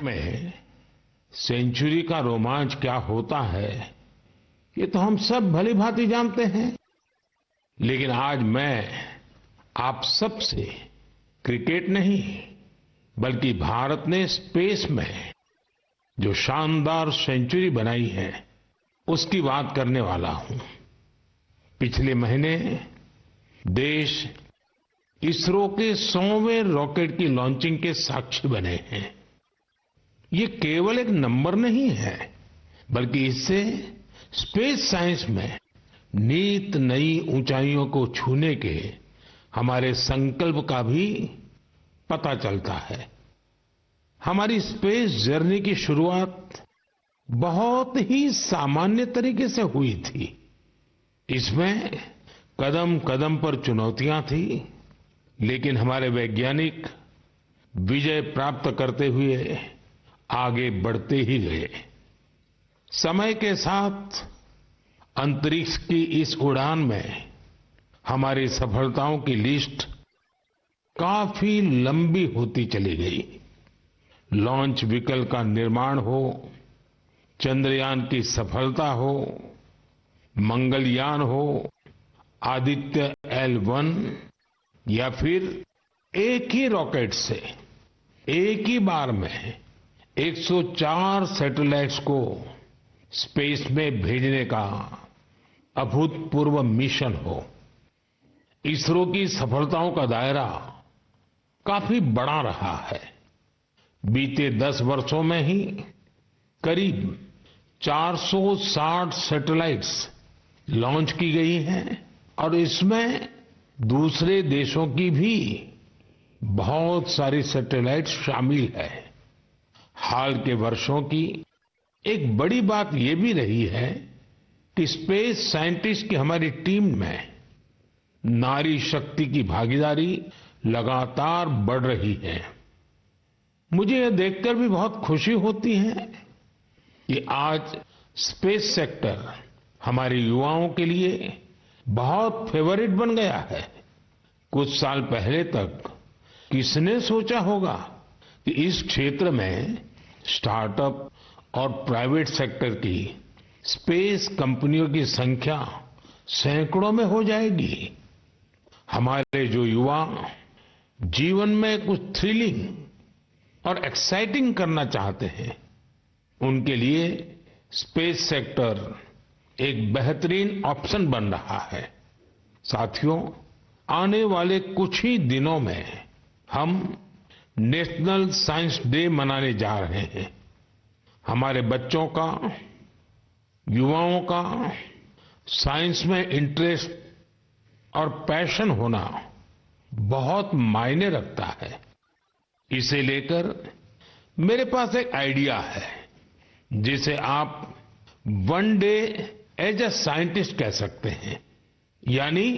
में सेंचुरी का रोमांच क्या होता है ये तो हम सब भली भांति जानते हैं। लेकिन आज मैं आप सबसे क्रिकेट नहीं बल्कि भारत ने स्पेस में जो शानदार सेंचुरी बनाई है उसकी बात करने वाला हूं। पिछले महीने देश इसरो के 100वें रॉकेट की लॉन्चिंग के साक्षी बने हैं। ये केवल एक नंबर नहीं है बल्कि इससे स्पेस साइंस में नित नई ऊंचाइयों को छूने के हमारे संकल्प का भी पता चलता है। हमारी स्पेस जर्नी की शुरुआत बहुत ही सामान्य तरीके से हुई थी। इसमें कदम कदम पर चुनौतियां थी, लेकिन हमारे वैज्ञानिक विजय प्राप्त करते हुए आगे बढ़ते ही गए। समय के साथ अंतरिक्ष की इस उड़ान में हमारी सफलताओं की लिस्ट काफी लंबी होती चली गई। लॉन्च व्हीकल का निर्माण हो, चंद्रयान की सफलता हो, मंगलयान हो, आदित्य L1 या फिर एक ही रॉकेट से एक ही बार में 104 सैटेलाइट्स को स्पेस में भेजने का अभूतपूर्व मिशन हो। इसरो की सफलताओं का दायरा काफी बड़ा रहा है। बीते 10 वर्षों में ही करीब 460 सैटेलाइट्स लॉन्च की गई हैं और इसमें दूसरे देशों की भी बहुत सारी सैटेलाइट्स शामिल है। हाल के वर्षों की एक बड़ी बात ये भी रही है कि स्पेस साइंटिस्ट की हमारी टीम में नारी शक्ति की भागीदारी लगातार बढ़ रही है। मुझे यह देखकर भी बहुत खुशी होती है कि आज स्पेस सेक्टर हमारे युवाओं के लिए बहुत फेवरेट बन गया है। कुछ साल पहले तक किसने सोचा होगा कि इस क्षेत्र में स्टार्टअप और प्राइवेट सेक्टर की स्पेस कंपनियों की संख्या सैकड़ों में हो जाएगी। हमारे जो युवा जीवन में कुछ थ्रिलिंग और एक्साइटिंग करना चाहते हैं उनके लिए स्पेस सेक्टर एक बेहतरीन ऑप्शन बन रहा है। साथियों, आने वाले कुछ ही दिनों में हम नेशनल साइंस डे मनाने जा रहे हैं। हमारे बच्चों का, युवाओं का साइंस में इंटरेस्ट और पैशन होना बहुत मायने रखता है। इसे लेकर मेरे पास एक आइडिया है जिसे आप one day as a scientist कह सकते हैं। यानी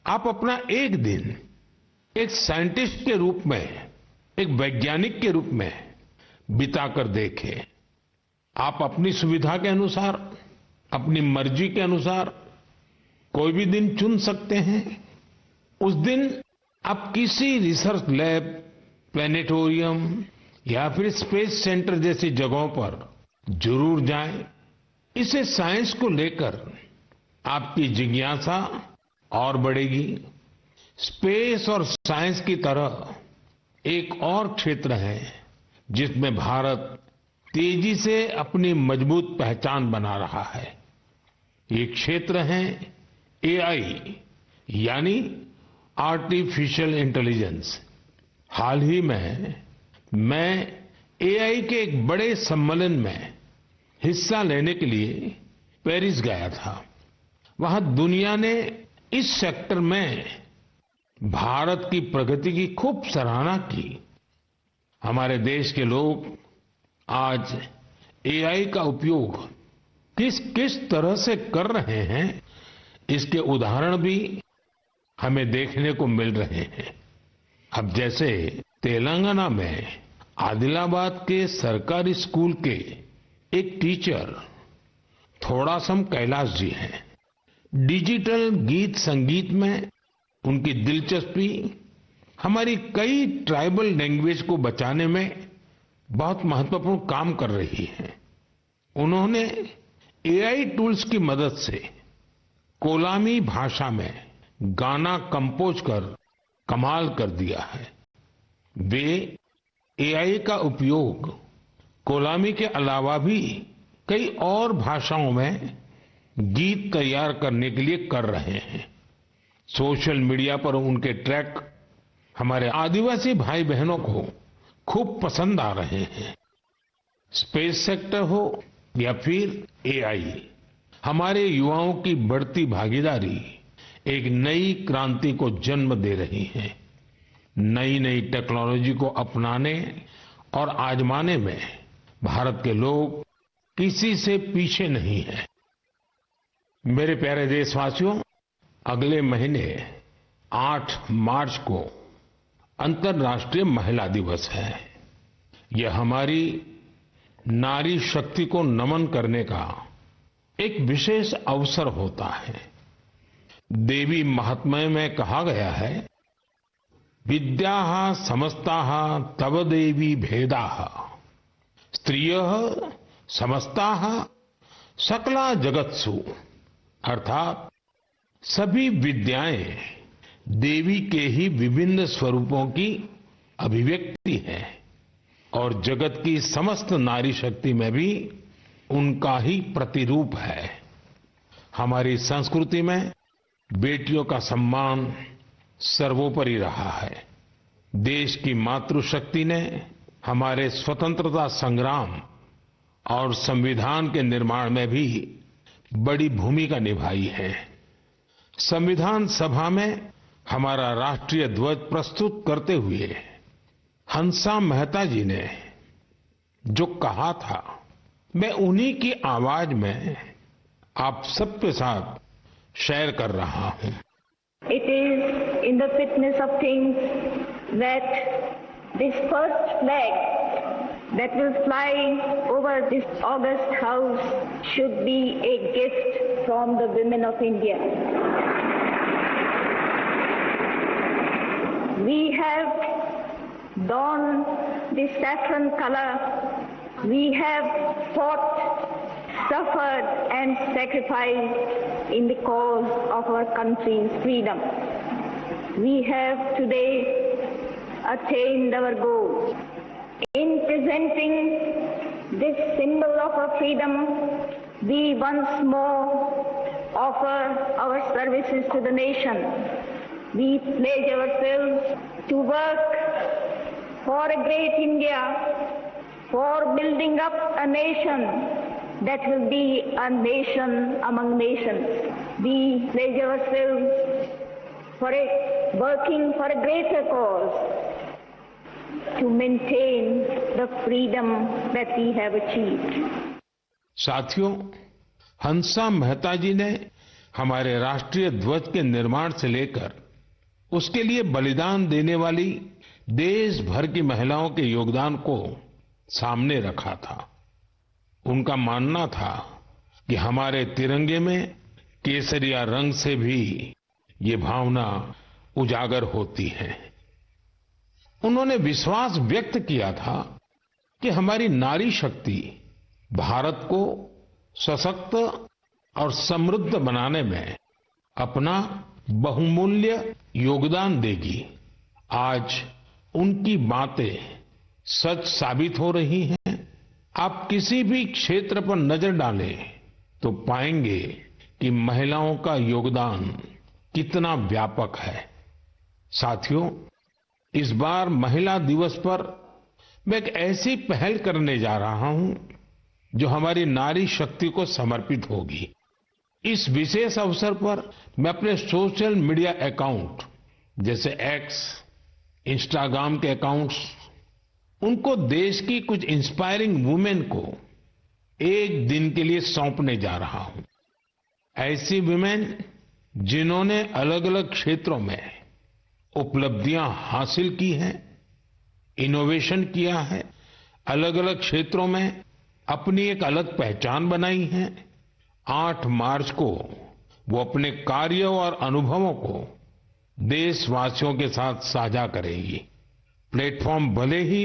आप अपना एक दिन एक साइंटिस्ट के रूप में, एक वैज्ञानिक के रूप में बिताकर देखें। आप अपनी सुविधा के अनुसार, अपनी मर्जी के अनुसार कोई भी दिन चुन सकते हैं। उस दिन आप किसी रिसर्च लैब, प्लेनेटोरियम या फिर स्पेस सेंटर जैसी जगहों पर जरूर जाएं। इससे साइंस को लेकर आपकी जिज्ञासा और बढ़ेगी। स्पेस और साइंस की तरह एक और क्षेत्र है जिसमें भारत तेजी से अपनी मजबूत पहचान बना रहा है। ये क्षेत्र है AI यानी आर्टिफिशियल इंटेलिजेंस। हाल ही में मैं AI के एक बड़े सम्मेलन में हिस्सा लेने के लिए पेरिस गया था। वहां दुनिया ने इस सेक्टर में भारत की प्रगति की खूब सराहना की। हमारे देश के लोग आज AI का उपयोग किस किस तरह से कर रहे हैं इसके उदाहरण भी हमें देखने को मिल रहे हैं। अब जैसे तेलंगाना में आदिलाबाद के सरकारी स्कूल के एक टीचर थोड़ासम कैलाश जी हैं। डिजिटल गीत संगीत में उनकी दिलचस्पी हमारी कई ट्राइबल लैंग्वेज को बचाने में बहुत महत्वपूर्ण काम कर रही हैं। उन्होंने एआई टूल्स की मदद से कोलामी भाषा में गाना कंपोज कर कमाल कर दिया है। वे एआई का उपयोग कोलामी के अलावा भी कई और भाषाओं में गीत तैयार करने के लिए कर रहे हैं। सोशल मीडिया पर उनके ट्रैक हमारे आदिवासी भाई बहनों को खूब पसंद आ रहे हैं। स्पेस सेक्टर हो या फिर एआई, हमारे युवाओं की बढ़ती भागीदारी एक नई क्रांति को जन्म दे रही है। नई नई टेक्नोलॉजी को अपनाने और आजमाने में भारत के लोग किसी से पीछे नहीं हैं। मेरे प्यारे देशवासियों, अगले महीने 8 मार्च को अंतर्राष्ट्रीय महिला दिवस है। यह हमारी नारी शक्ति को नमन करने का एक विशेष अवसर होता है। देवी महात्म्य में कहा गया है, विद्याः समस्ताः तव देवी भेदाः स्त्रियः समस्ताः सकला जगत्सु, अर्थात सभी विद्याएं देवी के ही विभिन्न स्वरूपों की अभिव्यक्ति है और जगत की समस्त नारी शक्ति में भी उनका ही प्रतिरूप है। हमारी संस्कृति में बेटियों का सम्मान सर्वोपरि रहा है। देश की मातृशक्ति ने हमारे स्वतंत्रता संग्राम और संविधान के निर्माण में भी बड़ी भूमिका निभाई है। संविधान सभा में हमारा राष्ट्रीय ध्वज प्रस्तुत करते हुए हंसा मेहता जी ने जो कहा था, मैं उन्हीं की आवाज में आप सबके साथ शेयर कर रहा हूं। It is in the fitness of things that this first flag that will fly over this august house should be a gift from the women of India. We have donned the saffron color. We have fought, suffered and sacrificed in the cause of our country's freedom. We have today attained our goal. In presenting this symbol of our freedom, we once more offer our services to the nation. We pledge ourselves to work for a great India, for building up a nation that will be a nation among nations. We pledge ourselves for working for a greater cause to maintain the freedom that we have achieved. साथियों, हंसा मेहता जी ने हमारे राष्ट्रीय ध्वज के निर्माण से लेकर उसके लिए बलिदान देने वाली देश भर की महिलाओं के योगदान को सामने रखा था। उनका मानना था कि हमारे तिरंगे में केसरिया रंग से भी ये भावना उजागर होती है। उन्होंने विश्वास व्यक्त किया था कि हमारी नारी शक्ति भारत को सशक्त और समृद्ध बनाने में अपना बहुमूल्य योगदान देगी। आज उनकी बातें सच साबित हो रही हैं। आप किसी भी क्षेत्र पर नजर डालें तो पाएंगे कि महिलाओं का योगदान कितना व्यापक है। साथियों, इस बार महिला दिवस पर मैं एक ऐसी पहल करने जा रहा हूं जो हमारी नारी शक्ति को समर्पित होगी। इस विशेष अवसर पर मैं अपने सोशल मीडिया अकाउंट जैसे एक्स, इंस्टाग्राम के अकाउंट्स, उनको देश की कुछ इंस्पायरिंग वुमेन को एक दिन के लिए सौंपने जा रहा हूं। ऐसी वुमेन जिन्होंने अलग अलग क्षेत्रों में उपलब्धियां हासिल की हैं, इनोवेशन किया है, अलग अलग क्षेत्रों में अपनी एक अलग पहचान बनाई है। 8 मार्च को वो अपने कार्य और अनुभवों को देशवासियों के साथ साझा करेंगी। प्लेटफॉर्म भले ही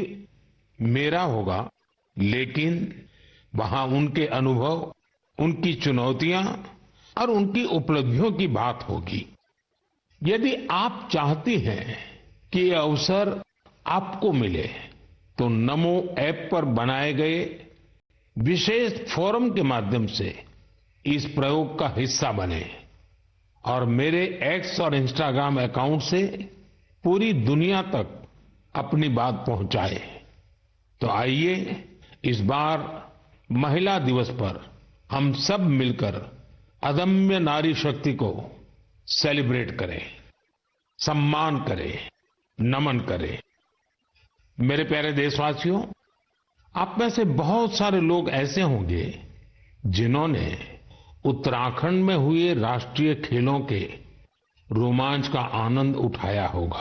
मेरा होगा, लेकिन वहां उनके अनुभव, उनकी चुनौतियां और उनकी उपलब्धियों की बात होगी। यदि आप चाहती हैं कि ये अवसर आपको मिले, तो नमो ऐप पर बनाए गए विशेष फोरम के माध्यम से इस प्रयोग का हिस्सा बने और मेरे एक्स और इंस्टाग्राम अकाउंट से पूरी दुनिया तक अपनी बात पहुंचाए। तो आइए इस बार महिला दिवस पर हम सब मिलकर अदम्य नारी शक्ति को सेलिब्रेट करें, सम्मान करें, नमन करें। मेरे प्यारे देशवासियों, आप में से बहुत सारे लोग ऐसे होंगे जिन्होंने उत्तराखंड में हुए राष्ट्रीय खेलों के रोमांच का आनंद उठाया होगा।